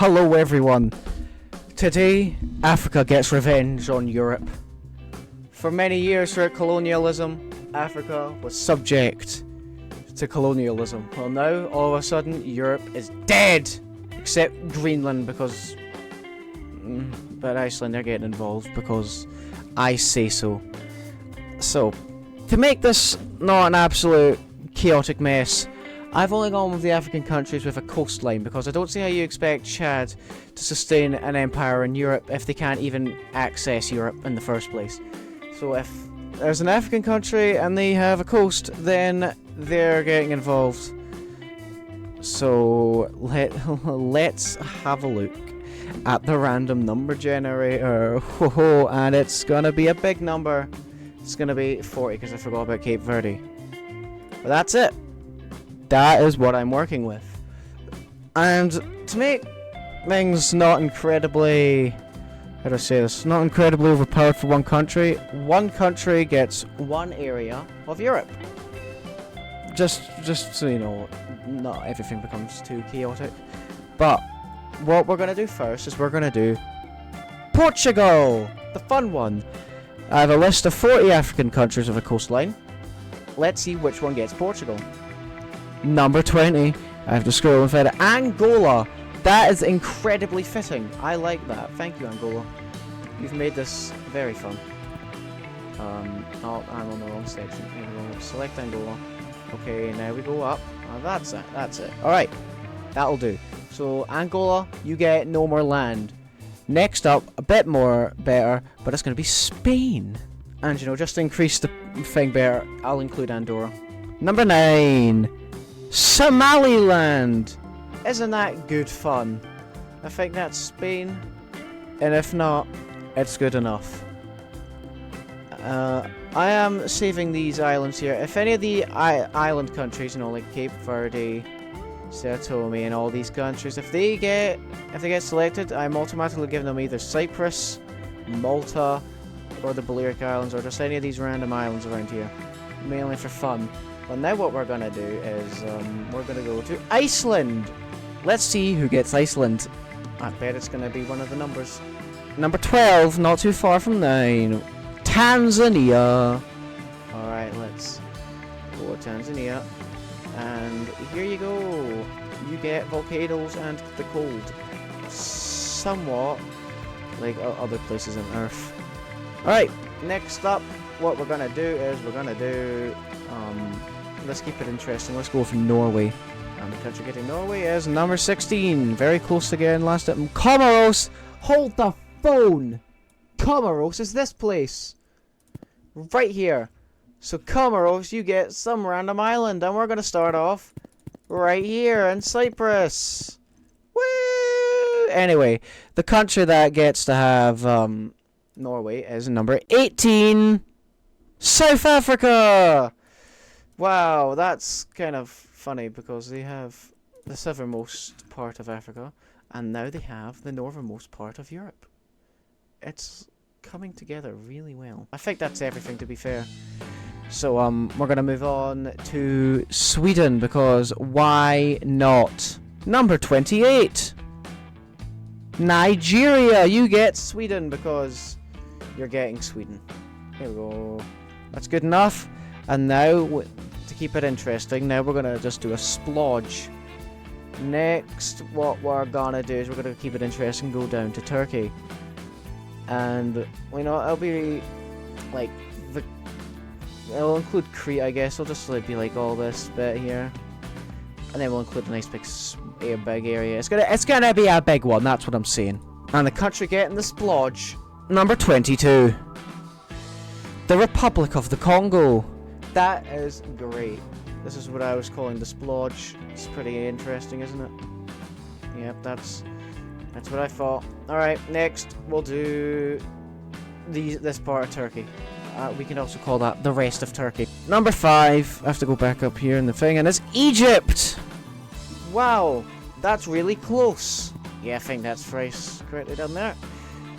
Hello everyone. Today, Africa gets revenge on Europe. For many years throughout colonialism, Africa was subject to colonialism. Well now, all of a sudden, Europe is dead! Except Greenland because... but Iceland are getting involved because I say so. So, to make this not an absolute chaotic mess, I've only gone with the African countries with a coastline because I don't see how you expect Chad to sustain an empire in Europe if they can't even access Europe in the first place. So if there's an African country and they have a coast, then they're getting involved. So let's have a look at the random number generator. And it's gonna be a big number. It's gonna be 40 because I forgot about Cape Verde. But that's it. That is what I'm working with. And to make things not incredibly... how do I say this? Not incredibly overpowered for one country gets one area of Europe. Just so you know, not everything becomes too chaotic. But what we're going to do first is we're going to do Portugal! The fun one! I have a list of 40 African countries with a coastline. Let's see which one gets Portugal. Number 20. I have to scroll and find it. Angola! That is incredibly fitting. I like that. Thank you, Angola. You've made this very fun. Oh, I'm on the wrong section. Select Angola. Okay, now we go up. That's it. That's it. Alright. That'll do. So, Angola, you get no more land. Next up, a bit more better, but it's going to be Spain. And, you know, just to increase the thing better, I'll include Andorra. Number 9. Somaliland. Isn't that good fun? I think that's Spain. And if not, it's good enough. I am saving these islands here. If any of the island countries, you know, like Cape Verde, Sao Tome, and all these countries, if they get selected, I'm automatically giving them either Cyprus, Malta, or the Balearic Islands, or just any of these random islands around here. Mainly for fun. But now what we're gonna do is, we're gonna go to Iceland! Let's see who gets Iceland. I bet it's gonna be one of the numbers. Number 12, not too far from 9. Tanzania! Alright, let's go to Tanzania. And here you go. You get volcanoes and the cold. Somewhat like other places on Earth. Alright, next up, what we're gonna do is we're gonna do... let's keep it interesting. Let's go for Norway. And the country getting Norway is number 16. Very close again. Last up, Comoros. Hold the phone. Comoros is this place. Right here. So Comoros, you get some random island. And we're going to start off right here in Cyprus. Woo! Anyway, the country that gets to have Norway is number 18. South Africa. Wow, that's kind of funny because they have the southernmost part of Africa and now they have the northernmost part of Europe. It's coming together really well. I think that's everything, to be fair. So we're gonna move on to Sweden because why not? Number 28. Nigeria, you get Sweden because you're getting Sweden. Here we go. That's good enough. And now, to keep it interesting, now we're going to just do a splodge. Next, what we're going to do is we're going to keep it interesting, go down to Turkey. And, you know, it'll be, like, it'll include Crete, I guess. It'll just be like all this bit here. And then we'll include a nice big area. It's gonna be a big one, that's what I'm saying. And the country getting the splodge, number 22. The Republic of the Congo. That is great. This is what I was calling the splodge. It's pretty interesting, isn't it? Yep, that's what I thought. Alright, next we'll do this part of Turkey. We can also call that the rest of Turkey. Number 5. I have to go back up here in the thing, and it's Egypt! Wow, that's really close. Yeah, I think that's correctly done there.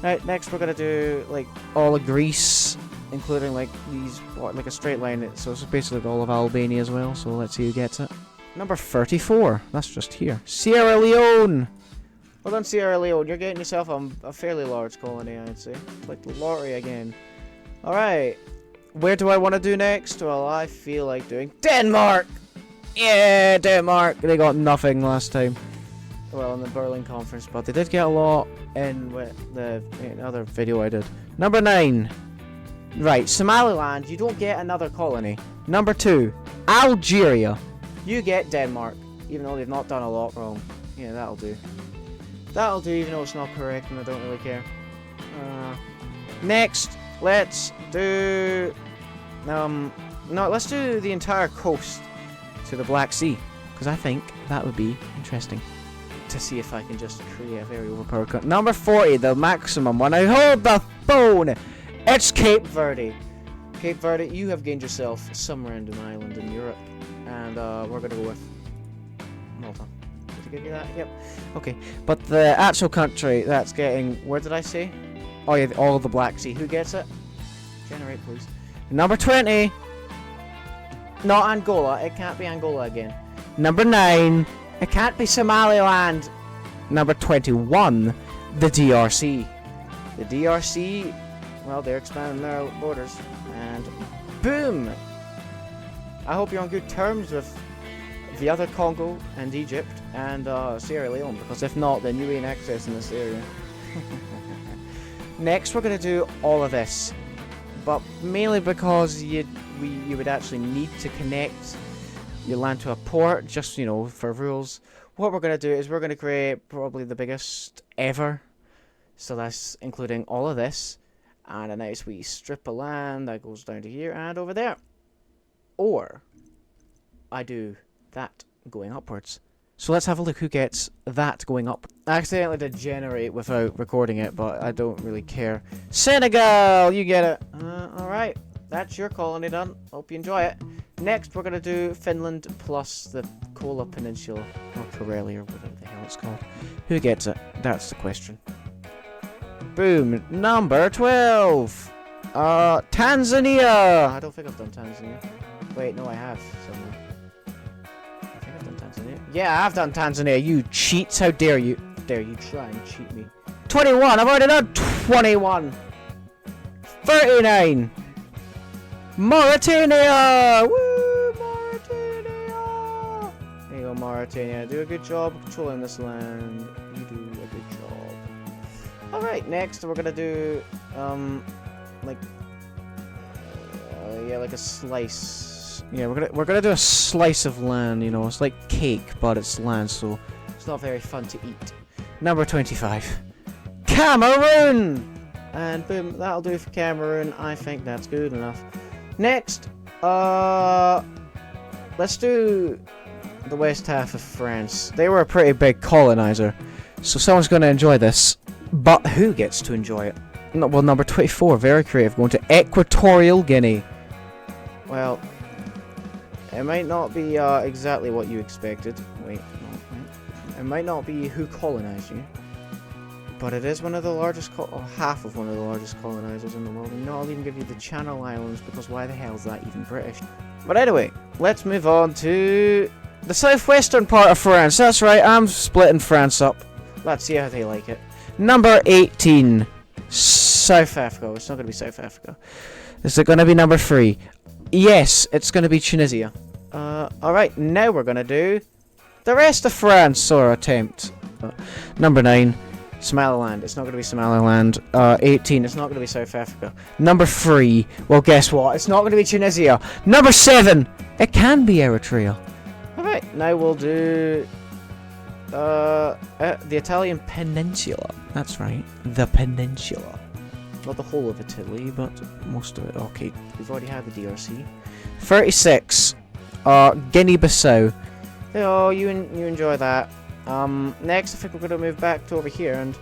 Right, next we're gonna do like all of Greece. Including like these, like a straight line, so it's basically all of Albania as well, so let's see who gets it. Number 34, that's just here. Sierra Leone! Well done, Sierra Leone. You're getting yourself a fairly large colony, I'd say. Like the lottery again. Alright. Where do I want to do next? Well, I feel like doing Denmark! Yeah, Denmark! They got nothing last time. Well, in the Berlin conference, but they did get a lot in the other video I did. Number 9. Right, Somaliland, you don't get another colony. Number 2, Algeria. You get Denmark, even though they've not done a lot wrong. Yeah, that'll do. That'll do, even though it's not correct and I don't really care. Next, let's do... no, let's do the entire coast to the Black Sea. Because I think that would be interesting. To see if I can just create a very overpowered country. Number 40, the maximum one. I hold the phone! It's Cape Verde. Cape Verde, you have gained yourself some random island in Europe. And we're going to go with Malta. Did I give you that? Yep. Okay. But the actual country that's getting... Where did I say? Oh yeah, all of the Black Sea. Who gets it? Generate, please. Number 20. Not Angola. It can't be Angola again. Number 9. It can't be Somaliland. Number 21. The DRC. The DRC... Well, they're expanding their borders. And boom! I hope you're on good terms with the other Congo and Egypt and Sierra Leone, because if not, then you ain't accessing this area. Next, we're going to do all of this, but mainly because you would actually need to connect your land to a port, just, you know, for rules. What we're going to do is we're going to create probably the biggest ever, so that's including all of this, and a nice wee strip of land that goes down to here and over there. Or I do that going upwards. So let's have a look who gets that going up. I accidentally did generate without recording it, but I don't really care. Senegal! You get it. Alright. That's your colony done. Hope you enjoy it. Next, we're going to do Finland plus the Kola Peninsula. Or Karelia, or whatever the hell it's called. Who gets it? That's the question. Boom. Number 12. Tanzania! I don't think I've done Tanzania. Wait, no, I have somewhere. I think I've done Tanzania. Yeah, I've done Tanzania. You cheats! How dare you? Dare you try and cheat me? 21. I've already done 21. 39. Mauritania! Woo! Mauritania! There you go, Mauritania. Do a good job controlling this land. You do a good job. Alright, next we're gonna do, like... yeah, like a slice. Yeah, we're gonna do a slice of land. You know, it's like cake, but it's land, so it's not very fun to eat. Number 25, Cameroon, and boom, that'll do for Cameroon. I think that's good enough. Next, let's do the west half of France. They were a pretty big colonizer, so someone's gonna enjoy this. But who gets to enjoy it? No, well, number 24, very creative, going to Equatorial Guinea. Well, it might not be exactly what you expected. Wait, no, wait. It might not be who colonized you, but it is one of the largest, or half of one of the largest colonizers in the world. And no, I'll even give you the Channel Islands, because why the hell is that even British? But anyway, let's move on to the southwestern part of France. That's right, I'm splitting France up. Let's see how they like it. Number 18, South Africa. It's not going to be South Africa. Is it going to be number 3? Yes, it's going to be Tunisia. Alright, now we're going to do the rest of France, or attempt. Number 9, Somaliland. It's not going to be Somaliland. 18, it's not going to be South Africa. Number 3, well, guess what? It's not going to be Tunisia. Number 7, it can be Eritrea. Alright, now we'll do the Italian peninsula. That's right, the peninsula. Not the whole of Italy, but most of it. Okay, we've already had the DRC. 36. Guinea-Bissau. Oh, you enjoy that. Next, I think we're going to move back to over here. And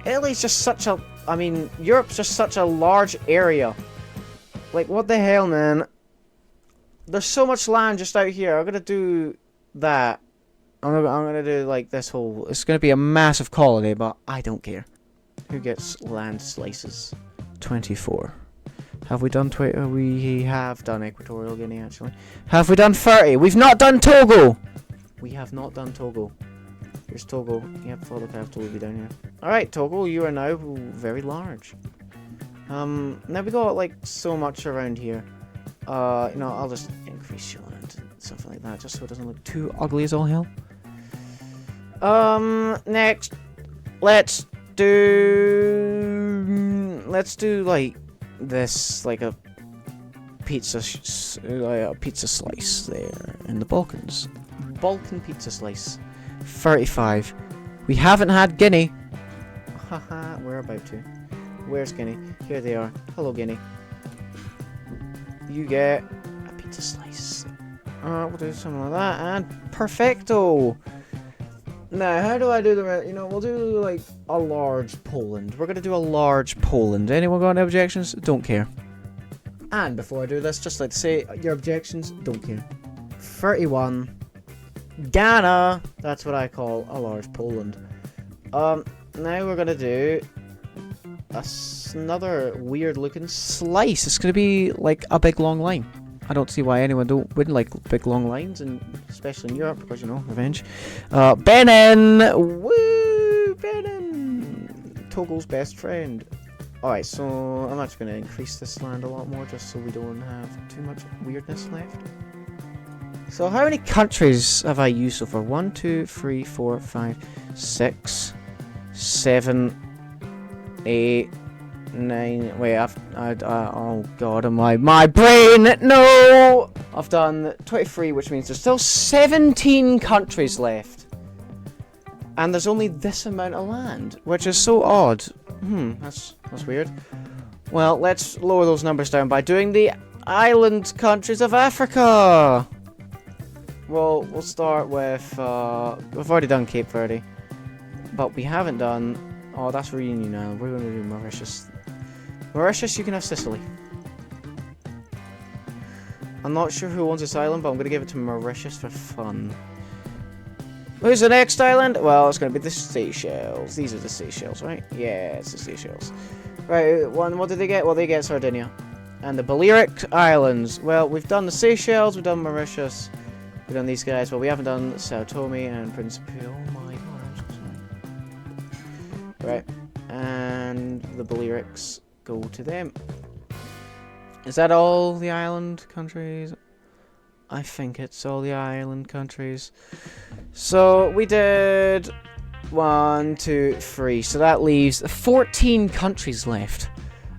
Italy's just such a... I mean, Europe's just such a large area. Like, what the hell, man? There's so much land just out here. I'm going to do that. I'm going to do, like, this whole... It's going to be a massive colony, but I don't care. Who gets land slices? 24. Have we done 20? We have done Equatorial Guinea, actually. Have we done 30? We've not done Togo! We have not done Togo. Here's Togo. Yep, follow the capital will be down here. Alright, Togo, you are now very large. Now we got like so much around here. You know, I'll just increase your land and something like that, just so it doesn't look too ugly as all hell. Next, let's do like this, like a pizza slice there in the Balkans. Balkan pizza slice. 35. We haven't had Guinea. Haha, we're about to. Where's Guinea? Here they are. Hello, Guinea. You get a pizza slice. We'll do something like that, and perfecto. Now, how do I do the rest? You know, we'll do like a large Poland. We're gonna do a large Poland. Anyone got any objections? Don't care. And before I do this, just like to say, your objections, don't care. 31. Ghana. That's what I call a large Poland. Now we're gonna do another weird looking slice. It's gonna be like a big long line. I don't see why anyone wouldn't like big long lines, and especially in Europe, because you know, revenge. Benin! Woo! Benin! Togo's best friend. Alright, so I'm actually going to increase this land a lot more, just so we don't have too much weirdness left. So how many countries have I used so far? 1, 2, 3, 4, 5, 6, 7, 8, 9. Wait, oh god, my brain! No! I've done 23, which means there's still 17 countries left. And there's only this amount of land, which is so odd. That's weird. Well, let's lower those numbers down by doing the island countries of Africa. Well, we'll start with, we've already done Cape Verde, but we haven't done, oh, that's Reunion Island. We're going to do Mauritius. Mauritius, you can have Sicily. I'm not sure who owns this island, but I'm going to give it to Mauritius for fun. Who's the next island? Well, it's going to be the Seychelles. These are the Seychelles, right? Yeah, it's the Seychelles. Right, what did they get? Well, they get Sardinia. And the Balearic Islands. Well, we've done the Seychelles, we've done Mauritius, we've done these guys, but we haven't done Sao Tome and Principe. Oh my god, I'm so sorry. Right, and the Balearics go to them. Is that all the island countries? I think it's all the island countries. So we did 1, 2, 3. So that leaves 14 countries left.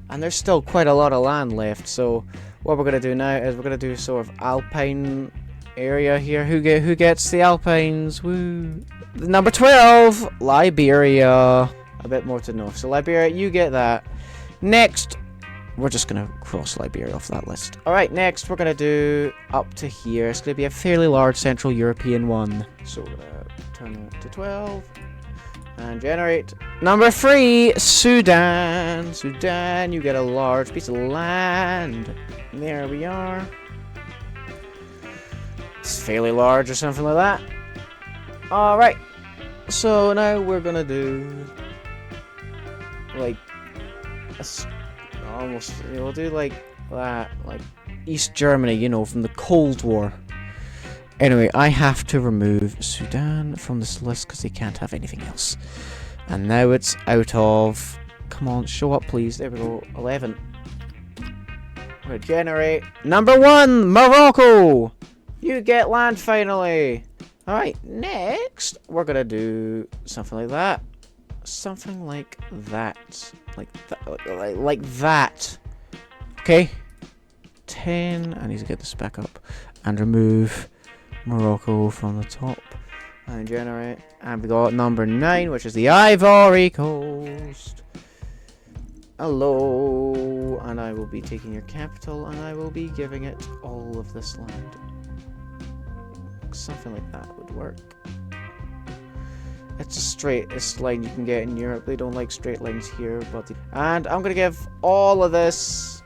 And there's still quite a lot of land left. So what we're going to do now is we're going to do sort of alpine area here. Who gets the alpines? Woo! Number 12, Liberia. A bit more to the north. So Liberia, you get that. Next, we're just going to cross Liberia off that list. Alright, next we're going to do up to here. It's going to be a fairly large Central European one. So we're going to turn it to 12. And generate. Number 3, Sudan. Sudan, you get a large piece of land. There we are. It's fairly large or something like that. Alright. So now we're going to do like almost, we'll do like that, like East Germany, you know, from the Cold War. Anyway, I have to remove Sudan from this list because they can't have anything else. And now it's out of, come on, show up please, there we go, 11. We're gonna generate number 1, Morocco! You get land finally! Alright, next, we're gonna do something like that. Something like that. Like that. Okay. 10. I need to get this back up. And remove Morocco from the top. And generate. And we got number 9, which is the Ivory Coast. Hello. And I will be taking your capital. And I will be giving it all of this land. Something like that would work. It's the straightest line you can get in Europe. They don't like straight lines here, but and I'm gonna give all of this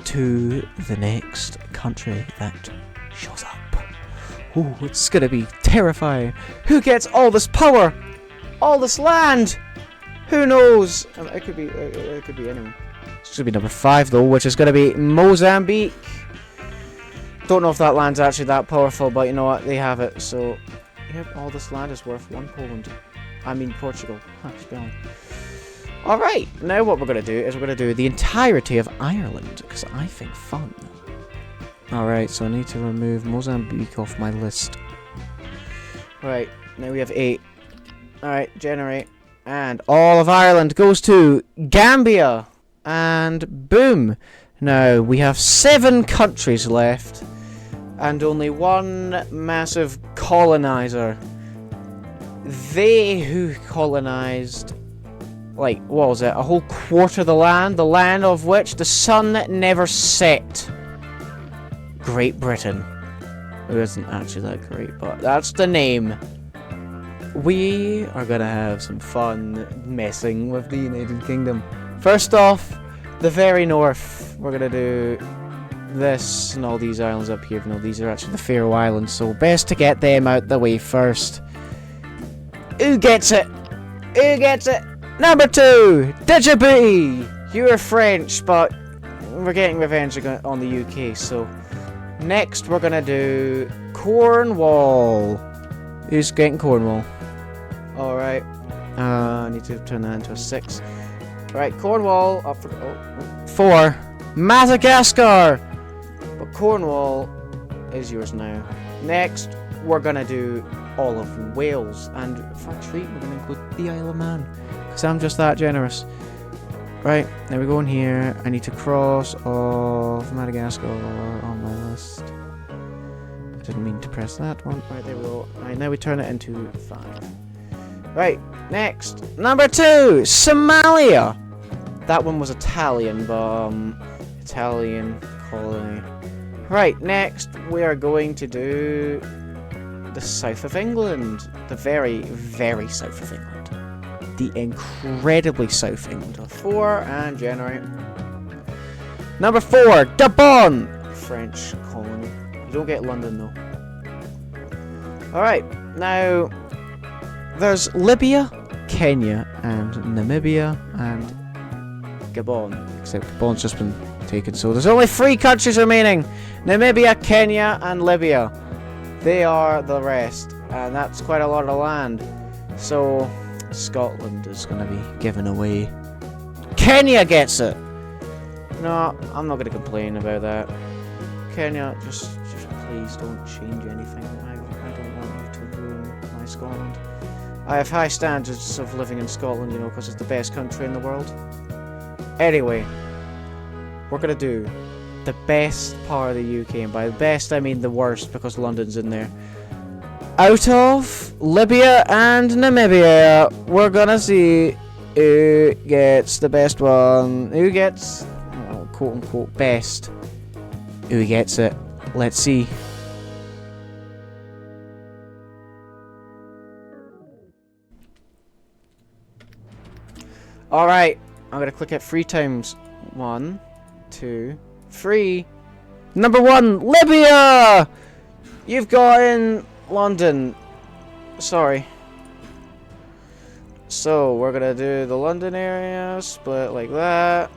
to the next country that shows up. Ooh, it's gonna be terrifying. Who gets all this power? All this land? Who knows? It could be anyone. It's gonna be number 5 though, which is gonna be Mozambique. Don't know if that land's actually that powerful, but you know what? They have it, so yep, all this land is worth 1 Poland. I mean Portugal. Spelling. Alright, now what we're going to do is we're going to do the entirety of Ireland, because I think fun. Alright, so I need to remove Mozambique off my list. Right, now we have 8. Alright, generate. And all of Ireland goes to Gambia. And boom. Now, we have 7 countries left. And only one massive colonizer. They who colonized, like, what was it? A whole quarter of the land of which the sun never set. Great Britain. It isn't actually that great, but that's the name. We are gonna have some fun messing with the United Kingdom. First off, the very north. We're gonna do this and all these islands up here. No, these are actually the Faroe Islands, so best to get them out the way first. Who gets it? Who gets it? Number 2, Djibouti. You're French, but we're getting revenge on the UK, so next we're gonna do Cornwall. Who's getting Cornwall? Alright. I need to turn that into a 6. Right, Cornwall up for 4. Madagascar. But Cornwall is yours now. Next, we're gonna do all of Wales, and for a treat, we're gonna include the Isle of Man, because I'm just that generous. Right, there we go in here. I need to cross off Madagascar on my list. I didn't mean to press that one. Right, there we go. Right, now we turn it into 5. Right, next. Number 2, Somalia. That one was Italian, but, Italian colony. Right, next we are going to do the south of England. The very, very south of England. The incredibly south England. 4, and generate. Number 4, Gabon. French colony. You don't get London, though. Alright, now there's Libya, Kenya, and Namibia, and Gabon. Except Gabon's just been taken, so there's only 3 countries remaining. Namibia, Kenya, and Libya. They are the rest, and that's quite a lot of land. So Scotland is going to be given away. Kenya gets it! No, I'm not going to complain about that. Kenya, just please don't change anything. I don't want you to ruin my Scotland. I have high standards of living in Scotland, you know, because it's the best country in the world. Anyway, we're going to do the best part of the UK, and by the best I mean the worst, because London's in there. Out of Libya and Namibia, we're gonna see who gets the best one. Who gets, quote unquote, best. Who gets it? Let's see. Alright, I'm gonna click it 3 times. 1, 2, 3. Number 1, Libya! You've got in London. Sorry. So, we're gonna do the London area, split like that.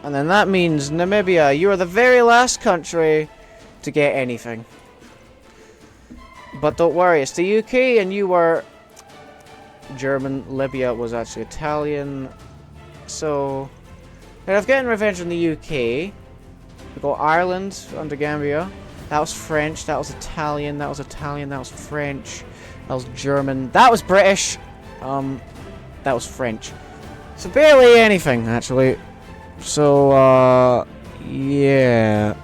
And then that means Namibia, you are the very last country to get anything. But don't worry, it's the UK, and you were German. Libya was actually Italian. So, instead of getting revenge on the UK, we got Ireland under Gambia. That was French, that was Italian, that was Italian, that was French, that was German, that was British, that was French. So barely anything, actually. So, yeah.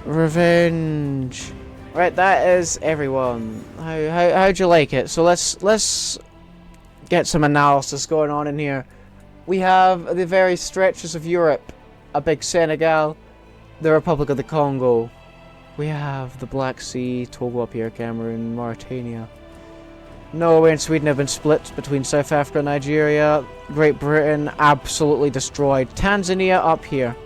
Revenge. Right, that is everyone. How'd you like it? So let's get some analysis going on in here. We have the various stretches of Europe. A big Senegal, the Republic of the Congo. We have the Black Sea, Togo up here, Cameroon, Mauritania. Norway and Sweden have been split between South Africa and Nigeria. Great Britain absolutely destroyed. Tanzania up here.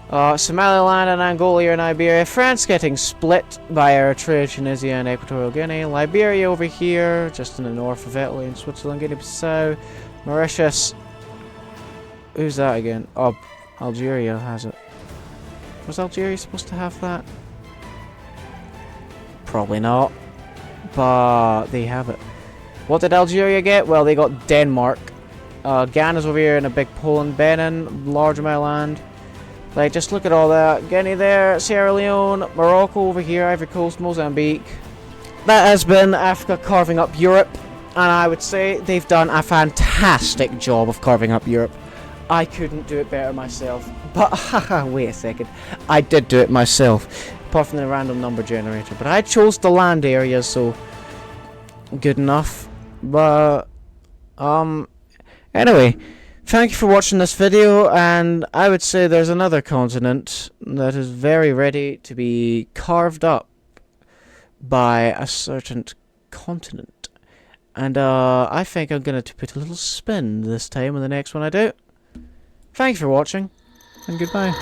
Somaliland and Angola and Iberia. France getting split by Eritrea, Tunisia and Equatorial Guinea. Liberia over here, just in the north of Italy and Switzerland. Guinea-Bissau. Mauritius. Who's that again? Oh, Algeria has it. Was Algeria supposed to have that? Probably not. But they have it. What did Algeria get? Well, they got Denmark. Ghana's over here in a big Poland, Benin, large amount of land. Like, just look at all that. Guinea there, Sierra Leone, Morocco over here, Ivory Coast, Mozambique. That has been Africa carving up Europe, and I would say they've done a fantastic job of carving up Europe. I couldn't do it better myself. But, haha, wait a second. I did do it myself, apart from the random number generator. But I chose the land areas, so good enough. But, anyway, thank you for watching this video, and I would say there's another continent that is very ready to be carved up by a certain continent. And I think I'm going to put a little spin this time in the next one I do. Thank you for watching, and goodbye.